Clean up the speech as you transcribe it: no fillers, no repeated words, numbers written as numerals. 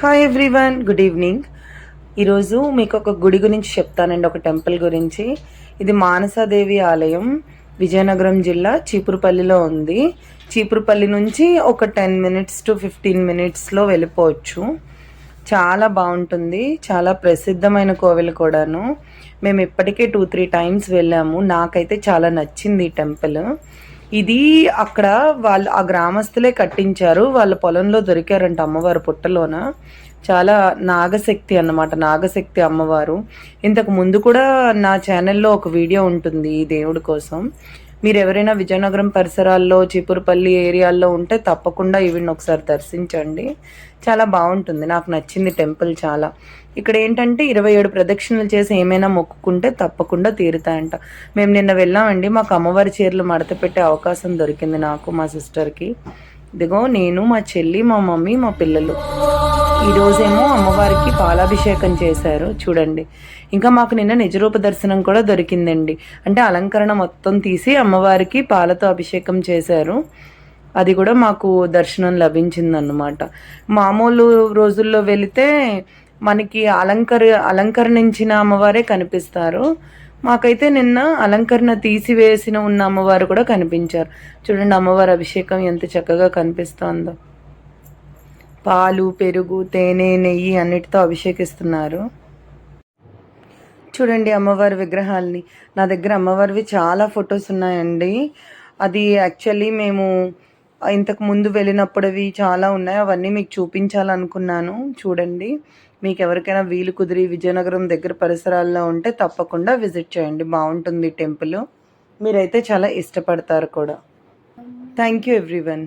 Hi everyone, good evening. ఈరోజు మీకు ఒక గుడి గురించి చెప్తానండి, ఒక టెంపుల్ గురించి. ఇది మానసాదేవి ఆలయం, విజయనగరం జిల్లా చీపురుపల్లిలో ఉంది. చీపురుపల్లి నుంచి ఒక 10 మినిట్స్ టు 15 మినిట్స్లో వెళ్ళిపోవచ్చు. చాలా బాగుంటుంది, చాలా ప్రసిద్ధమైన కోవెల కూడాను. మేము ఇప్పటికే 2-3 టైమ్స్ వెళ్ళాము. నాకైతే చాలా నచ్చింది ఈ టెంపుల్. ఇది అక్కడ వాళ్ళు ఆ గ్రామస్తులే కట్టించారు. వాళ్ళ పొలంలో దొరికారంట అమ్మవారు పుట్టలోన. చాలా నాగశక్తి అన్నమాట, నాగశక్తి అమ్మవారు. ఇంతకు ముందు కూడా నా ఛానల్లో ఒక వీడియో ఉంటుంది ఈ దేవుడి కోసం. మీరు ఎవరైనా విజయనగరం పరిసరాల్లో చీపురుపల్లి ఏరియాల్లో ఉంటే తప్పకుండా ఈవిని ఒకసారి దర్శించండి. చాలా బాగుంటుంది, నాకు నచ్చింది టెంపుల్ చాలా. ఇక్కడ ఏంటంటే 27 ప్రదక్షిణలు చేసి ఏమైనా మొక్కుకుంటే తప్పకుండా తీరుతాయంట. మేము నిన్న వెళ్ళామండి, మాకు అమ్మవారి చీరలు మడత పెట్టే అవకాశం దొరికింది నాకు, మా సిస్టర్కి. ఇదిగో నేను, మా చెల్లి, మా మమ్మీ, మా పిల్లలు. ఈరోజేమో అమ్మవారికి పాలాభిషేకం చేశారు చూడండి. ఇంకా మాకు నిన్న నిజరూప దర్శనం కూడా దొరికిందండి. అంటే అలంకరణ మొత్తం తీసి అమ్మవారికి పాలతో అభిషేకం చేశారు. అది కూడా మాకు దర్శనం లభించిందన్నమాట. మామూలు రోజుల్లో వెళితే మనకి అలంకరించిన అమ్మవారే కనిపిస్తారు. మాకైతే నిన్న అలంకరణ తీసివేసిన ఉన్న అమ్మవారు కూడా కనిపించారు. చూడండి అమ్మవారి అభిషేకం ఎంత చక్కగా కనిపిస్తోందో. పాలు, పెరుగు, తేనె, నెయ్యి అన్నిటితో అభిషేకిస్తున్నారు. చూడండి అమ్మవారి విగ్రహాలని. నా దగ్గర అమ్మవారివి చాలా ఫొటోస్ ఉన్నాయండి. అది యాక్చువల్లీ మేము ఇంతకు ముందు వెళ్ళినప్పుడువి చాలా ఉన్నాయి, అవన్నీ మీకు చూపించాలనుకున్నాను. చూడండి, మీకు ఎవరికైనా వీలు కుదిరి విజయనగరం దగ్గర పరిసరాల్లో ఉంటే తప్పకుండా విజిట్ చేయండి. బాగుంటుంది టెంపుల్, మీరైతే చాలా ఇష్టపడతారు కూడా. Thank you everyone.